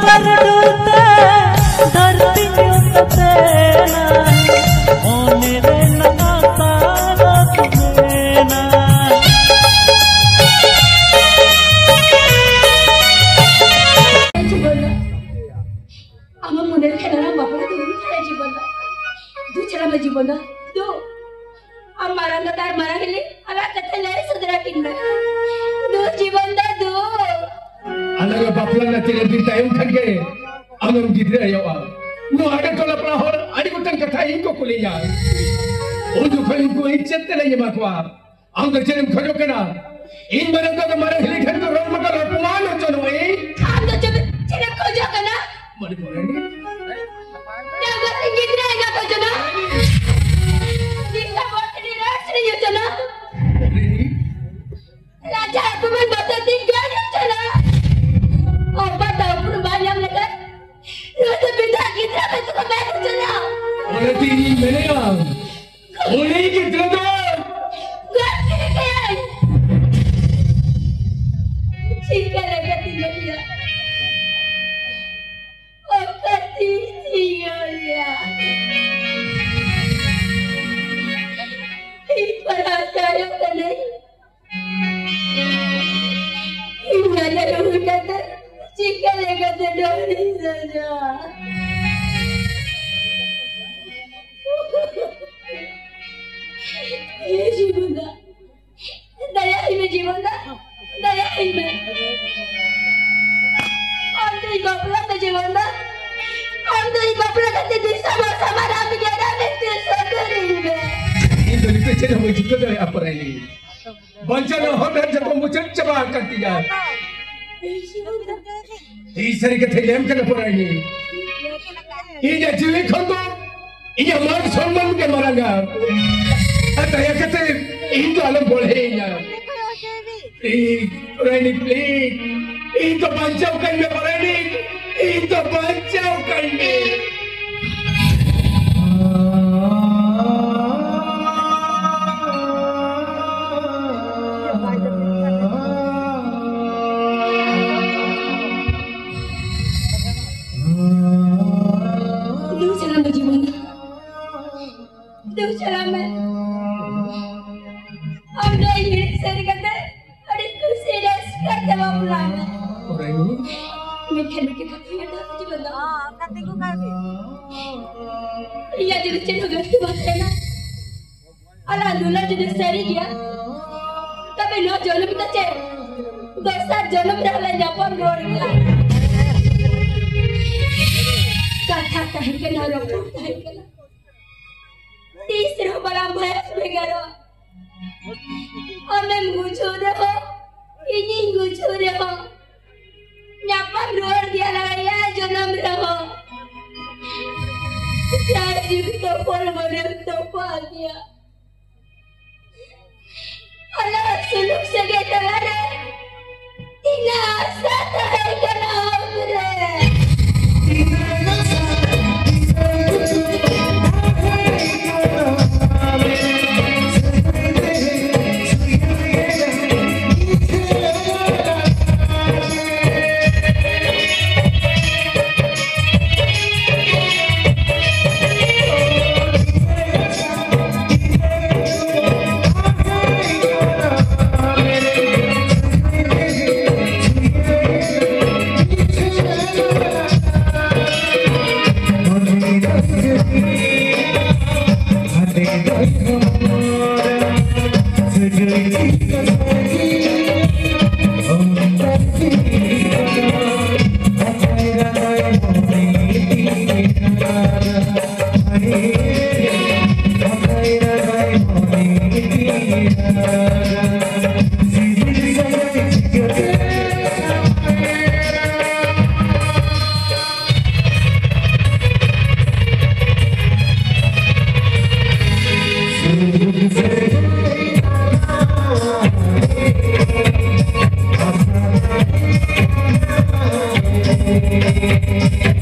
पर डूबते धरती उतरते ना ओ मेरे नगाता तुम्हें ना আমার মনের খেলারা বাপরা তুমি খেলা জীবন দু ছেলে আমার জীবন দু আমার তার মারা গেলে আমার কথা লাই সুদরা কিনবে দু জীবন দু alaga bapla na tira di time thage amam gidre yawa no ada tola pra hor adi gutan katha inko kuliya o du khain ko icchet le ye matwa am da jerem khajo kana in maran ka mara hili than ko rom ka apman ho chalo ei am da jerem khajo kana mari porani ya ga gidre ga khajo na dinta botni rasri yo chalo raja apman batati gani chalo Obat tahu pun banyak lekat. Lalu benda kita betul betul chalo. Oleh ini mana yang? Oleh kita tu. Gak kaya. Jika lekat tinggal dia. Obat tinggal dia. Ibarat ayo kene. Ini ada rumah kata. Jika lekat dari saja. Ini jiwanda, daya ini jiwanda, daya ini. Anda ikut pulang ke jiwanda, anda ikut pulang ke tidur sama-sama kami kita mesti sendiri. Ini dari kecil kamu juga dari apa ini? Baca hotel jatuh muncul coba akan tiga. Isari ke telem ke apa ini? Ini jiwa kondo, ini amat sombong ke maranga. Ada yang kata itu alam boleh ya. Rani please, itu bancaukan me Rani, itu bancaukan me. Deus celame. Anda ingin saya kata, adikku sudah kata pulang. Orang ini? Mungkin kita punya dah juga dah. Katiku kali. Iya jadi cendol ganti bahasa. Alah dulu jadi seri dia. Tapi lo jauh kita cek. Dosa jauh dah lah Jepang dua kata tahan kena rokok tahan kena. तीसरा बड़ा भैंस बेगारो हमें गुजो रहो इन्हीं गुजो रहो न्यापा road दिया लगाया जन्म रहो चार जीव तो पल मरे तो पागिया अल्लाह सुलूक से के तलारे तीना साथ है कना हमरे Thank you.